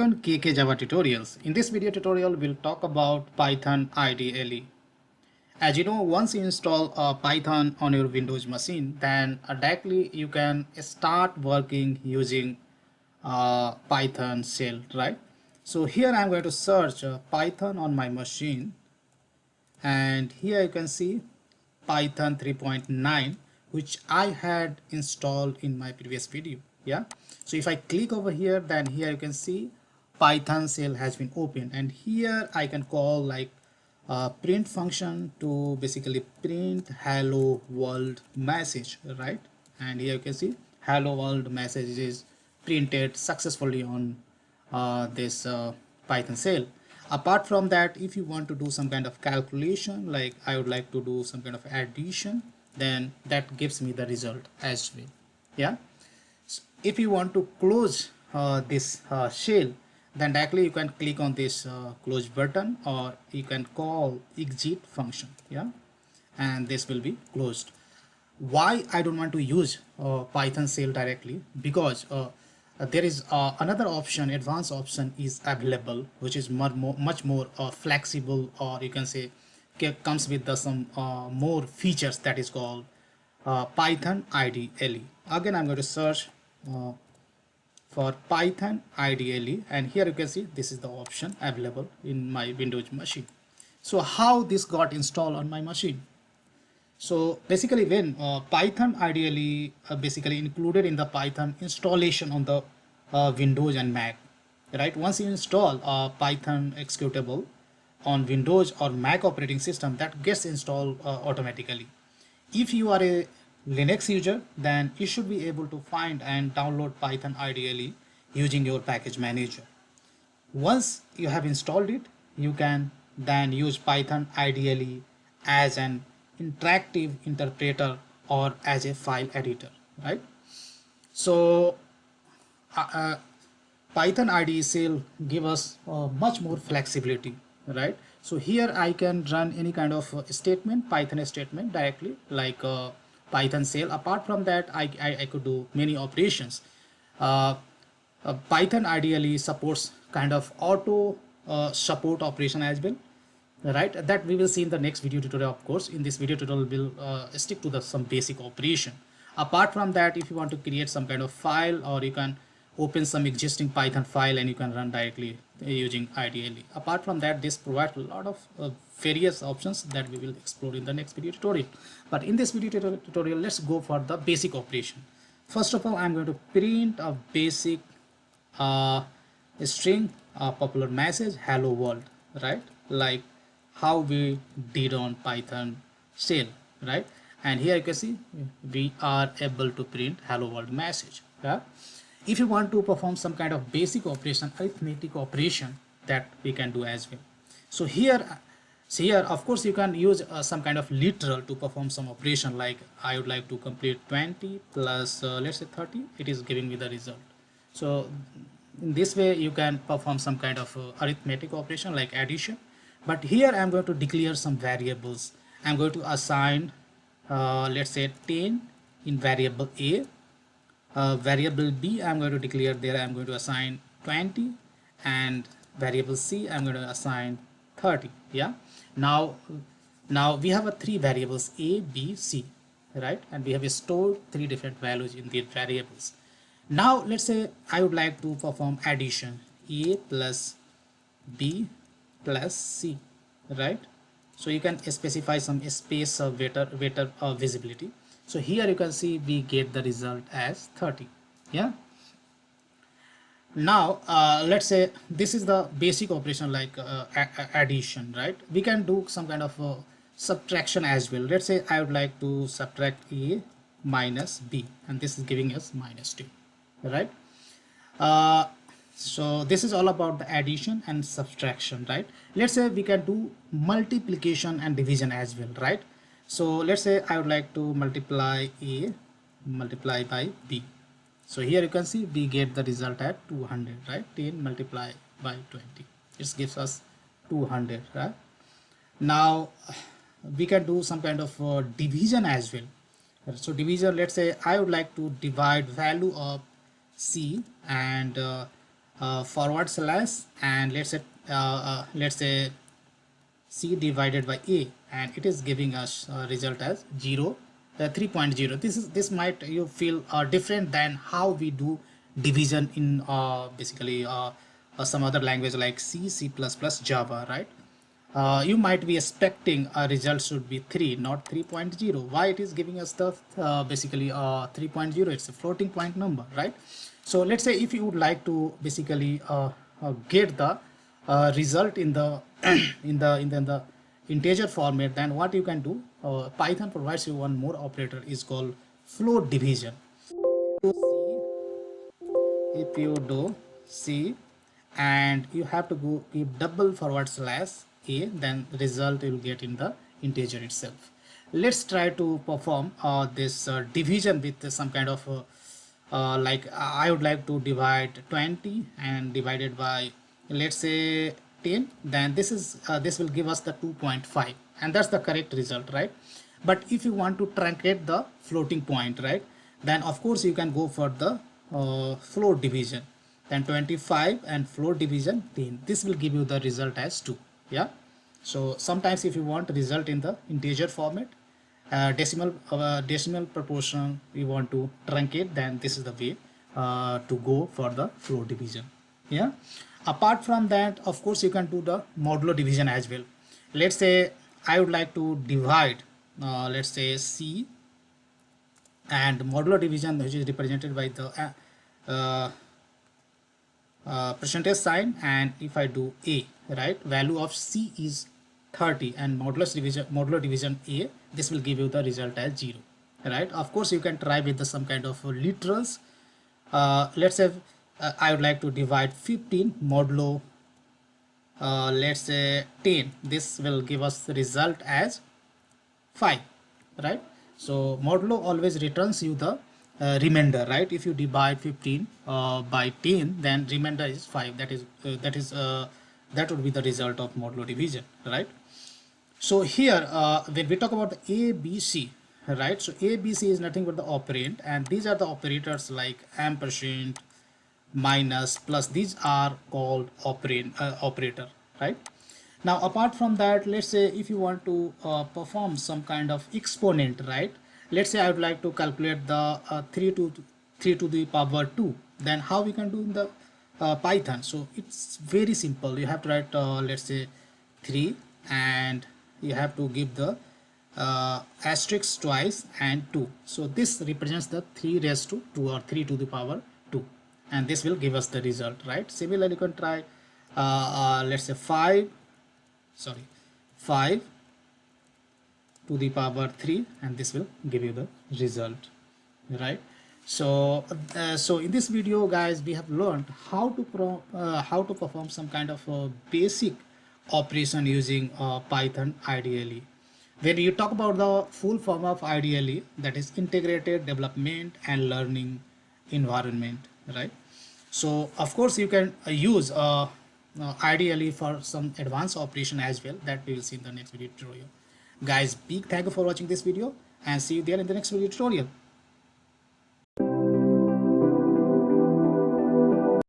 Python KK Java tutorials. In this video tutorial, we'll talk about Python IDLE. As you know, once you install Python on your Windows machine, then directly you can start working using Python shell, right? So here I'm going to search Python on my machine, and here you can see Python 3.9, which I had installed in my previous video. Yeah, so if I click over here, then here you can see Python shell has been opened, and here I can call like print function to basically print hello world message, right? And here you can see hello world message is printed successfully on this Python shell. Apart from that, if you want to do some kind of calculation, like I would like to do some kind of addition, then that gives me the result as well. Yeah, so if you want to close this shell, then directly you can click on this close button, or you can call exit function. Yeah, and this will be closed. Why I don't want to use Python shell directly? Because there is another option, advanced option is available, which is much more flexible, or you can say comes with the some more features, that is called Python IDLE. Again, I'm going to search for Python IDLE, and here you can see this is the option available in my Windows machine. So how this got installed on my machine? So basically, when Python IDLE basically included in the Python installation on the Windows and Mac, right? Once you install Python executable on Windows or Mac operating system, that gets installed automatically. If you are a Linux user, then you should be able to find and download Python IDLE using your package manager. Once you have installed it, you can then use Python IDLE as an interactive interpreter or as a file editor, right? So Python IDE shell give us much more flexibility, right? So here I can run any kind of statement, Python statement directly, like Python shell. Apart from that, I could do many operations. Python IDLE supports kind of auto support operation as well, right? That we will see in the next video tutorial. Of course, in this video tutorial we'll stick to the some basic operation. Apart from that, if you want to create some kind of file, or you can open some existing Python file and you can run directly using IDLE. Apart from that, this provides a lot of various options that we will explore in the next video tutorial. But in this video tutorial, let's go for the basic operation. First of all, I'm going to print a basic string, popular message, hello world, right? Like how we did on Python shell, right? And here you can see we are able to print hello world message. Yeah? If you want to perform some kind of basic operation, arithmetic operation, that we can do as well. So here of course you can use some kind of literal to perform some operation, like I would like to complete 20 plus let's say 30, it is giving me the result. So in this way you can perform some kind of arithmetic operation like addition. But here I'm going to declare some variables. I'm going to assign let's say 10 in variable A. Variable B I'm going to declare there, I'm going to assign 20, and variable C I'm going to assign 30. Yeah, now we have a three variables A, B, C, right? And we have stored three different values in these variables. Now let's say I would like to perform addition, A plus B plus C, right? So you can specify some space of vector visibility. So here you can see we get the result as 30. Yeah. Now let's say this is the basic operation like addition, right? We can do some kind of subtraction as well. Let's say I would like to subtract A minus B, and this is giving us minus 2, right? So this is all about the addition and subtraction, right? Let's say we can do multiplication and division as well, right? So let's say I would like to multiply A multiply by B. So here you can see we get the result at 200, right? 10 multiplied by 20, it gives us 200, right? Now we can do some kind of division as well. So division, let's say I would like to divide value of C and forward slash, and let's say c divided by a, and it is giving us result as 3.0. This might you feel different than how we do division in basically some other language like C++, Java, right? You might be expecting a result should be 3, not 3.0. Why it is giving us the basically 3.0? It's a floating point number, right? So let's say if you would like to basically get the result in the in the integer format, then what you can do, Python provides you one more operator is called float division. If you do C and you have to go give double forward slash a, then the result you will get in the integer itself. Let's try to perform this division with some kind of like I would like to divide 20 and divided by, let's say, 10. Then this will give us the 2.5, and that's the correct result, right? But if you want to truncate the floating point, right, then of course you can go for the float division. Then 25 and float division 10, this will give you the result as 2. Yeah, so sometimes if you want result in the integer format, decimal proportion you want to truncate, then this is the way to go for the float division. Yeah, apart from that, of course you can do the modulo division as well. Let's say I would like to divide let's say C, and modulo division, which is represented by the percentage sign, and if I do A, right, value of C is 30, and modulo division A, this will give you the result as 0, right? Of course you can try with some kind of literals. Let's say I would like to divide 15 modulo let's say 10, this will give us the result as 5, right? So modulo always returns you the remainder, right? If you divide 15 by 10, then remainder is 5. That would be the result of modulo division, right? So here when we talk about the ABC, right, so ABC is nothing but the operand, and these are the operators like ampersand, minus, plus. These are called operator, right? Now apart from that, let's say if you want to perform some kind of exponent, right? Let's say I would like to calculate the 3 to the power 2, then how we can do in the Python? So it's very simple. You have to write let's say 3, and you have to give the asterisk twice and 2. So this represents the 3 raised to 2, or 3 to the power 2, and this will give us the result, right? Similarly, you can try let's say 5 to the power 3, and this will give you the result, right? So so in this video, guys, we have learned how to perform some kind of basic operation using Python IDLE. When you talk about the full form of IDLE, that is integrated development and learning environment, right? So of course you can use IDLE for some advanced operation as well, that we will see in the next video tutorial. Guys, big thank you for watching this video, and see you there in the next video tutorial.